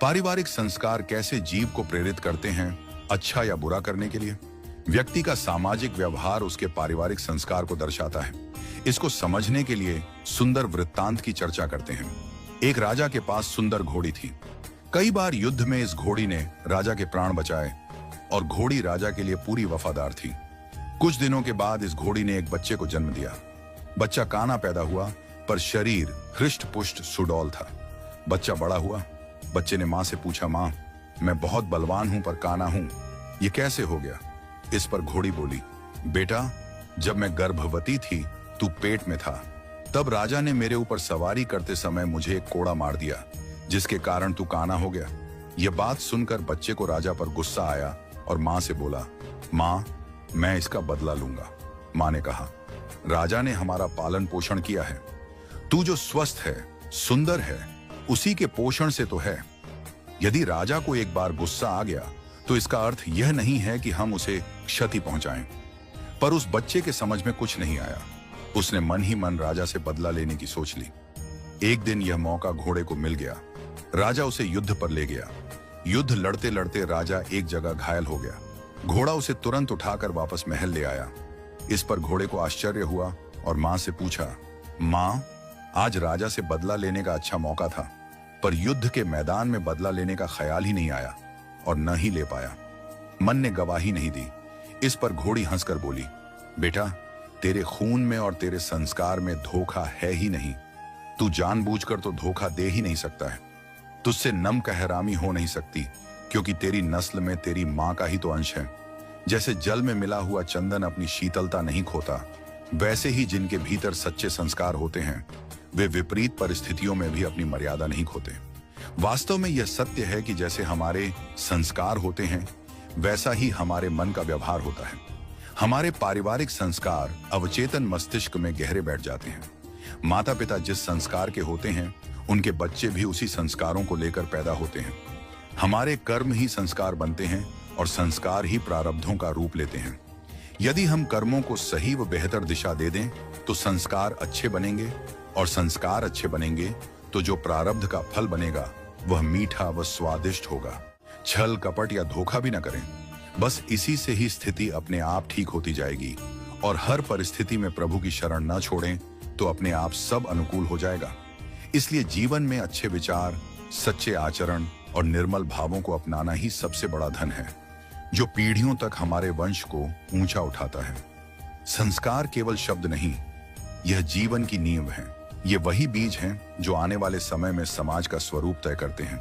पारिवारिक संस्कार कैसे जीव को प्रेरित करते हैं अच्छा या बुरा करने के लिए? व्यक्ति का सामाजिक व्यवहार उसके पारिवारिक संस्कार को दर्शाता है। इसको समझने के लिए सुंदर वृत्तांत की चर्चा करते हैं। एक राजा के पास सुंदर घोड़ी थी। कई बार युद्ध में इस घोड़ी ने राजा के प्राण बचाए और घोड़ी राजा के लिए पूरी वफादार थी। कुछ दिनों के बाद इस घोड़ी ने एक बच्चे को जन्म दिया। बच्चा काना पैदा हुआ, पर शरीर हृष्ट पुष्ट सुडौल था। बच्चा बड़ा हुआ। बच्चे ने मां से पूछा, मां, मैं बहुत बलवान हूं पर काना हूं, ये कैसे हो गया? इस पर घोड़ी बोली, बेटा, जब मैं गर्भवती थी तू पेट में था, तब राजा ने मेरे ऊपर सवारी करते समय मुझे एक कोड़ा मार दिया, जिसके कारण तू काना हो गया। यह बात सुनकर बच्चे को राजा पर गुस्सा आया और मां से बोला, मां, मैं इसका बदला लूंगा। मां ने कहा, राजा ने हमारा पालन पोषण किया है। तू जो स्वस्थ है, सुंदर है, उसी के पोषण से तो है। यदि राजा को एक बार गुस्सा आ गया तो इसका अर्थ यह नहीं है कि हम उसे क्षति पहुंचाएं। पर उस बच्चे के समझ में कुछ नहीं आया। उसने मन ही मन राजा से बदला लेने की सोच ली। एक दिन यह मौका घोड़े को मिल गया। राजा उसे युद्ध पर ले गया। युद्ध लड़ते लड़ते राजा एक जगह घायल हो गया। घोड़ा उसे तुरंत उठाकर वापस महल ले आया। इस पर घोड़े को आश्चर्य हुआ और मां से पूछा, मां, आज राजा से बदला लेने का अच्छा मौका था, पर युद्ध के मैदान में बदला लेने का ख्याल ही नहीं आया और न ही ले पाया। मन ने गवाही नहीं दी। इस पर घोड़ी हंसकर बोली, बेटा, तेरे खून में और तेरे संस्कार में धोखा है ही नहीं। तू जानबूझकर तो धोखा दे ही नहीं सकता है। तुझसे नम कहरामी हो नहीं सकती, क्योंकि तेरी नस्ल में तेरी मां का ही तो अंश है। जैसे जल में मिला हुआ चंदन अपनी शीतलता नहीं खोता, वैसे ही जिनके भीतर सच्चे संस्कार होते हैं वे विपरीत परिस्थितियों में भी अपनी मर्यादा नहीं खोते। वास्तव में यह सत्य है कि जैसे हमारे संस्कार होते हैं, वैसा ही हमारे मन का व्यवहार होता है। हमारे पारिवारिक संस्कार अवचेतन मस्तिष्क में गहरे बैठ जाते हैं। माता पिता जिस संस्कार के होते हैं, उनके बच्चे भी उसी संस्कारों को लेकर पैदा होते हैं। हमारे कर्म ही संस्कार बनते हैं और संस्कार ही प्रारब्धों का रूप लेते हैं। यदि हम कर्मों को सही व बेहतर दिशा दे दें तो संस्कार अच्छे बनेंगे, और संस्कार अच्छे बनेंगे तो जो प्रारब्ध का फल बनेगा वह मीठा व स्वादिष्ट होगा। छल कपट या धोखा भी न करें। बस इसी से ही स्थिति अपने आप ठीक होती जाएगी, और हर परिस्थिति में प्रभु की शरण न छोड़ें तो अपने आप सब अनुकूल हो जाएगा। इसलिए जीवन में अच्छे विचार, सच्चे आचरण और निर्मल भावों को अपनाना ही सबसे बड़ा धन है, जो पीढ़ियों तक हमारे वंश को ऊंचा उठाता है। संस्कार केवल शब्द नहीं, यह जीवन की नींव है। ये वही बीज हैं जो आने वाले समय में समाज का स्वरूप तय करते हैं।